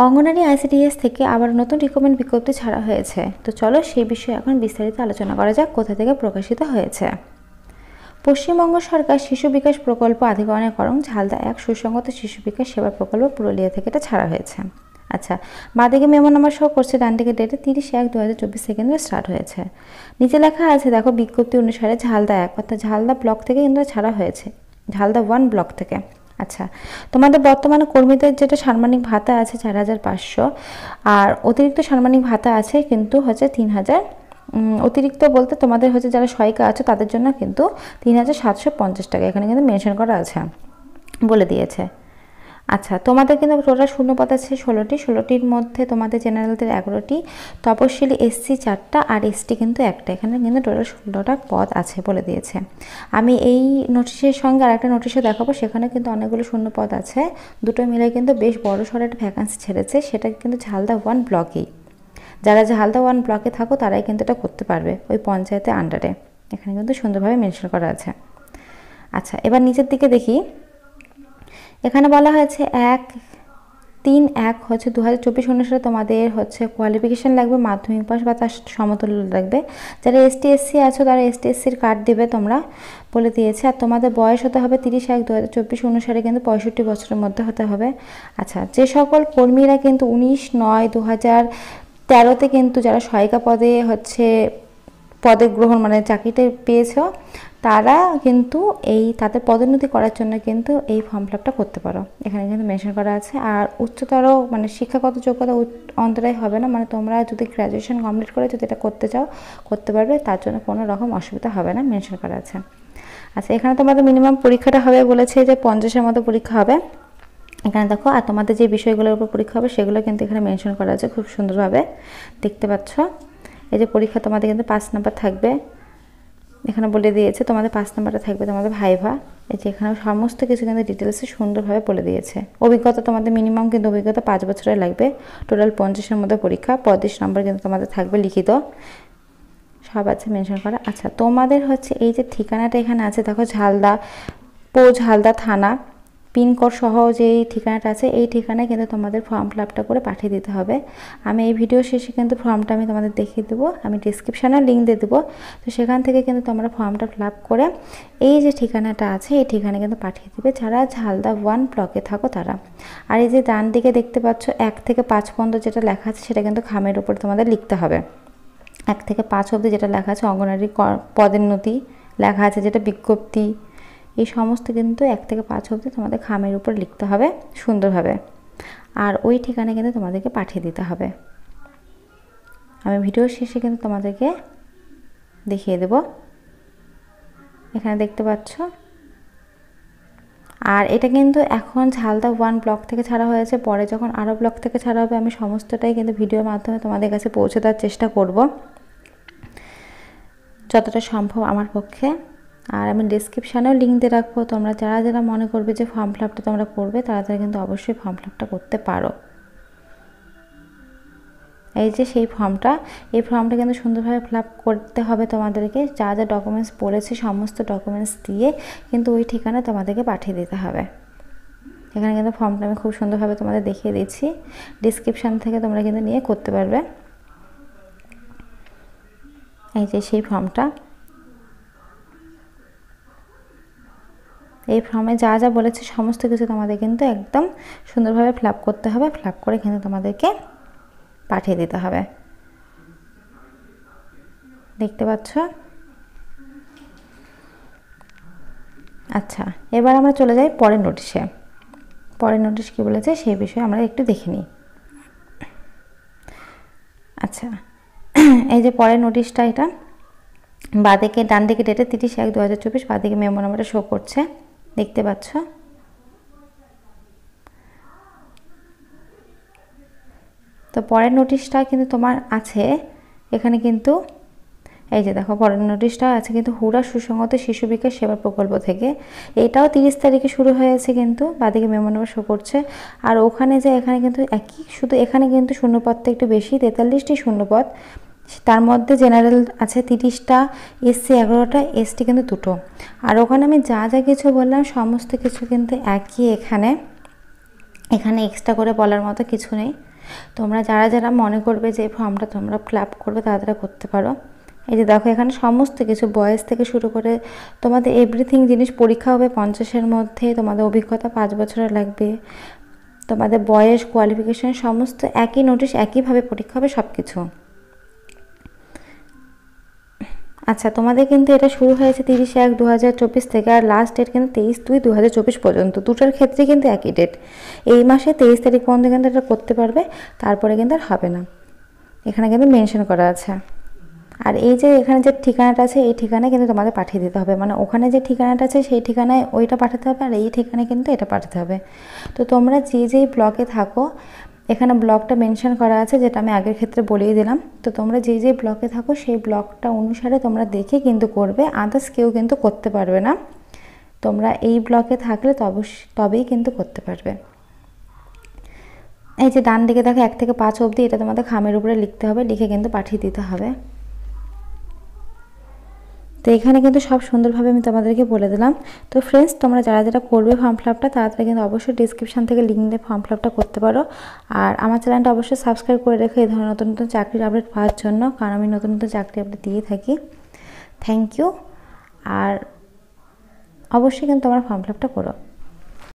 অঙ্গনারী ICDS থেকে আবার নতুন রিক্রুটমেন্ট বিজ্ঞপ্তি ছাড়া হয়েছে। তো চলো সেই বিষয়ে এখন বিস্তারিত আলোচনা করা যাক কোথা থেকে প্রকাশিত হয়েছে। পশ্চিমবঙ্গ সরকার শিশু বিকাশ প্রকল্প আধিকারিকরণ ঝালদা 1 সুসংগত শিশু বিকাশ সেবা প্রকল্প পুরুলিয়া থেকে এটা ছাড়া হয়েছে। আচ্ছা, বাঁদিকে মেমো নাম্বার শো করছে, ডান দিকে ডেটে 30/1/2024 সেকেন্ডে স্টার্ট হয়েছে। নিচে লেখা আছে দেখো, বিজ্ঞপ্তি অনুসারে ঝালদা 1 অর্থাৎ ঝালদা ব্লক থেকে কিন্তু ছাড়া হয়েছে, ঝালদা 1 ব্লক থেকে। আচ্ছা, তোমাদের বর্তমানে কর্মীদের যেটা সাম্মানিক ভাতা আছে 4,500, আর অতিরিক্ত সাম্মানিক ভাতা আছে কিন্তু হচ্ছে 3,000। অতিরিক্ত বলতে তোমাদের হচ্ছে যারা সহায়িকা আছে তাদের জন্য কিন্তু 3,750 টাকা এখানে কিন্তু মেনশন করা আছে, বলে দিয়েছে। আচ্ছা, তোমাদের কিন্তু টোটাল শূন্যপদ আছে 16টির মধ্যে তোমাদের জেনারেলদের 11টি, তপশিলি এসসি 4টা আর এসটি কিন্তু 1টা, এখানে কিন্তু টোটাল 16টা পদ আছে বলে দিয়েছে। আমি এই নোটিশের সঙ্গে আর একটা নোটিশও দেখাবো, সেখানে কিন্তু অনেকগুলো শূন্যপদ আছে, দুটো মিলে কিন্তু বেশ বড় সড়ো একটা ভ্যাকান্সি ছেড়েছে, সেটা কিন্তু ঝালদা 1 ব্লকেই। যারা ঝালদা 1 ব্লকে থাকো তারাই কিন্তু এটা করতে পারবে, ওই পঞ্চায়েতের আন্ডারে, এখানে কিন্তু সুন্দরভাবে মেনশন করা আছে। আচ্ছা, এবার নিচের দিকে দেখি, এখানে বলা হয়েছে 1-3-1 হচ্ছে 2024 অনুসারে তোমাদের হচ্ছে কোয়ালিফিকেশান লাগবে মাধ্যমিক পাস বা তার সমতুল্য লাগবে। যারা এসটি এসসি আছো তারা এসটি এসসির কার্ড দেবে তোমরা, বলে দিয়েছে। আর তোমাদের বয়স হতে হবে 30/1/2024 অনুসারে কিন্তু 65 বছরের মধ্যে হতে হবে। আচ্ছা, যে সকল কর্মীরা কিন্তু 19/9/2013 কিন্তু যারা সহায়িকা পদে হচ্ছে পদে গ্রহণ মানে চাকরিতে পেয়েছো, তারা কিন্তু তাদের পদোন্নতি করার জন্য কিন্তু এই ফর্ম ফিল-আপটা করতে পারো, এখানে কিন্তু মেনশন করা আছে। আর উচ্চতর মানে শিক্ষাগত যোগ্যতা অন্তরায় হবে না, মানে তোমরা যদি গ্র্যাজুয়েশন কমপ্লিট করে যদি এটা করতে চাও করতে পারবে, তার জন্য কোনো রকম অসুবিধা হবে না, মেনশন করা আছে। আচ্ছা, এখানে তোমাদের মিনিমাম পরীক্ষাটা হবে বলেছে যে 50-এর মতো পরীক্ষা হবে এখানে দেখো। আর তোমাদের যে বিষয়গুলোর উপর পরীক্ষা হবে সেগুলো কিন্তু এখানে মেনশন করা আছে খুব সুন্দরভাবে, দেখতে পাচ্ছ। এই যে পরীক্ষা তোমাদের কিন্তু 5 নাম্বার থাকবে, এখানে বলে দিয়েছে। তোমাদের 5 নাম্বারটা থাকবে তোমাদের ভাইভা, এই যে এখানে সমস্ত কিছু কিন্তু ডিটেলসে সুন্দরভাবে বলে দিয়েছে। অভিজ্ঞতা তোমাদের মিনিমাম কিন্তু অভিজ্ঞতা 5 বছরের লাগবে। টোটাল 50-এর মধ্যে পরীক্ষা, 35 নম্বর কিন্তু তোমাদের থাকবে লিখিত, সব আছে মেনশন করা। আচ্ছা, তোমাদের হচ্ছে এই যে ঠিকানাটা এখানে আছে দেখো, ঝালদা থানা, পিনকোড সহ যে ঠিকানাটা আছে এই ঠিকানায় কিন্তু তোমাদের ফর্ম ফিল-আপটা করে পাঠিয়ে দিতে হবে। আমি এই ভিডিও শেষে কিন্তু ফর্মটা আমি তোমাদের দেখিয়ে দেবো, আমি ডিসক্রিপশানে লিঙ্ক দিয়ে দেবো, তো সেখান থেকে কিন্তু তোমরা ফর্মটা ফিল-আপ করে এই যে ঠিকানাটা আছে এই ঠিকানায় কিন্তু পাঠিয়ে দেবে যারা ঝালদা 1 ব্লকে থাকো তারা। আর এই যে ডান দিকে দেখতে পাচ্ছ 1 থেকে 5 পর্যন্ত যেটা লেখা আছে সেটা কিন্তু খামের উপর তোমাদের লিখতে হবে। 1 থেকে 5 অবধি যেটা লেখা আছে অঙ্গনারী পদোন্নতি লেখা আছে, যেটা বিজ্ঞপ্তি, এই সমস্ত কিন্তু 1 থেকে 5 অবধি তোমাদের খামের উপর লিখতে হবে সুন্দরভাবে, আর ওই ঠিকানায় কিন্তু তোমাদেরকে পাঠিয়ে দিতে হবে। আমি ভিডিওর শেষে কিন্তু তোমাদেরকে দেখিয়ে দেব, এখানে দেখতে পাচ্ছ। আর এটা কিন্তু এখন ঝালদা 1 ব্লক থেকে ছাড়া হয়েছে, পরে যখন আরও ব্লক থেকে ছাড়া হবে আমি সমস্তটাই কিন্তু ভিডিওর মাধ্যমে তোমাদের কাছে পৌঁছে দেওয়ার চেষ্টা করব যতটা সম্ভব আমার পক্ষে। আর আমি ডিসক্রিপশানেও লিঙ্ক দিয়ে রাখবো, তোমরা যারা যারা মনে করবে যে ফর্ম ফিল-আপটা তোমরা করবে তারা তারা কিন্তু অবশ্যই ফর্ম ফিল-আপটা করতে পারো। এই যে সেই ফর্মটা, এই ফর্মটা কিন্তু সুন্দরভাবে ফিল-আপ করতে হবে তোমাদেরকে, যা যা ডকুমেন্টস পড়েছে সমস্ত ডকুমেন্টস দিয়ে কিন্তু ওই ঠিকানায় তোমাদেরকে পাঠিয়ে দিতে হবে। এখানে কিন্তু ফর্মটা আমি খুব সুন্দরভাবে তোমাদের দেখিয়ে দিচ্ছি, ডিসক্রিপশান থেকে তোমরা কিন্তু নিয়ে করতে পারবে। এই যে সেই ফর্মটা, এই ফর্মে যা যা বলেছে সমস্ত কিছু তোমাদের কিন্তু একদম সুন্দরভাবে ফিল-আপ করতে হবে, ফিল-আপ করে কিন্তু তোমাদেরকে পাঠিয়ে দিতে হবে, দেখতে পাচ্ছ। আচ্ছা, এবার আমরা চলে যাই পরের নোটিশে। পরের নোটিশ কী বলেছে সেই বিষয়ে আমরা একটু দেখে নিই। আচ্ছা, এই যে পরের নোটিশটা, এটা বাঁদিকে ডান দিকে ডেটে 30/1/2024, বাঁদিকে মেমো নাম্বারটা শো করছে, দেখতে পাচ্ছ। তো পরের নোটিশটা কিন্তু তোমার আছে এখানে কিন্তু, এই যে দেখো পরের নোটিশটা আছে কিন্তু হুড়া সুসংগত শিশু বিকাশ সেবা প্রকল্প থেকে, এটাও 30 তারিখে শুরু হয়েছে কিন্তু, বাঁদিকে মেমো নাম্বার শো করছে। আর ওখানে যে এখানে কিন্তু একই, শুধু এখানে কিন্তু শূন্যপদটা একটু বেশি, 43টি শূন্যপদ, তার মধ্যে জেনারেল আছে 30টা, এসসি 11টা, এসটি কিন্তু 2টো। আর ওখানে আমি যা যা কিছু বললাম সমস্ত কিছু কিন্তু একই এখানে এখানে এক্সট্রা করে বলার মতো কিছু নেই। তোমরা যারা যারা মনে করবে যে এই ফর্মটা তোমরা ফিল আপ করবে তারা তারা করতে পারো। এই যে দেখো এখানে সমস্ত কিছু বয়স থেকে শুরু করে তোমাদের এভরিথিং জিনিস পরীক্ষা হবে 50-এর মধ্যে, তোমাদের অভিজ্ঞতা 5 বছরের লাগবে, তোমাদের বয়স, কোয়ালিফিকেশন সমস্ত একই নোটিশ, একইভাবে পরীক্ষা হবে সব কিছু। আচ্ছা, তোমাদের কিন্তু এটা শুরু হয়েছে 30/1/2024 থেকে, আর লাস্ট ডেট কিন্তু 23/2/2024 পর্যন্ত। দুটোর ক্ষেত্রে কিন্তু একই ডেট। এই মাসে 23 তারিখ পর্যন্ত কিন্তু এটা করতে পারবে, তারপরে কিন্তু আর হবে না। এখানে কিন্তু মেনশন করা আছে। আর এই যে এখানে যে ঠিকানাটা আছে এই ঠিকানায় কিন্তু তোমাদের পাঠিয়ে দিতে হবে, মানে ওখানে যে ঠিকানাটা আছে সেই ঠিকানায় ওইটা পাঠাতে হবে, আর এই ঠিকানায় কিন্তু এটা পাঠাতে হবে। তো তোমরা যে যেই ব্লকে থাকো, এখানে ব্লকটা মেনশন করা আছে, যেটা আমি আগের ক্ষেত্রে বলেই দিলাম। তো তোমরা যে যে ব্লকে থাকো সেই ব্লকটা অনুসারে তোমরা দেখে কিন্তু করবে, আদার্স কেউ কিন্তু করতে পারবে না। তোমরা এই ব্লকে থাকলে তবেই কিন্তু করতে পারবে। এই যে ডান দিকে দেখো 1 থেকে 5 অবধি, এটা তোমাদের খামের উপরে লিখতে হবে, লিখে কিন্তু পাঠিয়ে দিতে হবে। তো এখানে কিন্তু সব সুন্দরভাবে আমি তোমাদেরকে বলে দিলাম। তো ফ্রেন্ডস, তোমরা যারা যারা করবে ফর্ম ফিল আপটা তারা কিন্তু অবশ্যই ডিসক্রিপশান থেকে লিঙ্ক দিয়ে ফর্ম ফিল আপটা করতে পারো। আর আমার চ্যানেলটা অবশ্যই সাবস্ক্রাইব করে রেখো এই ধরনের নতুন নতুন চাকরির আপডেট পাওয়ার জন্য, কারণ আমি নতুন নতুন চাকরি আপডেট দিয়ে থাকি। Thank you. আর অবশ্যই কিন্তু তোমরা ফর্ম ফিল আপটা করো।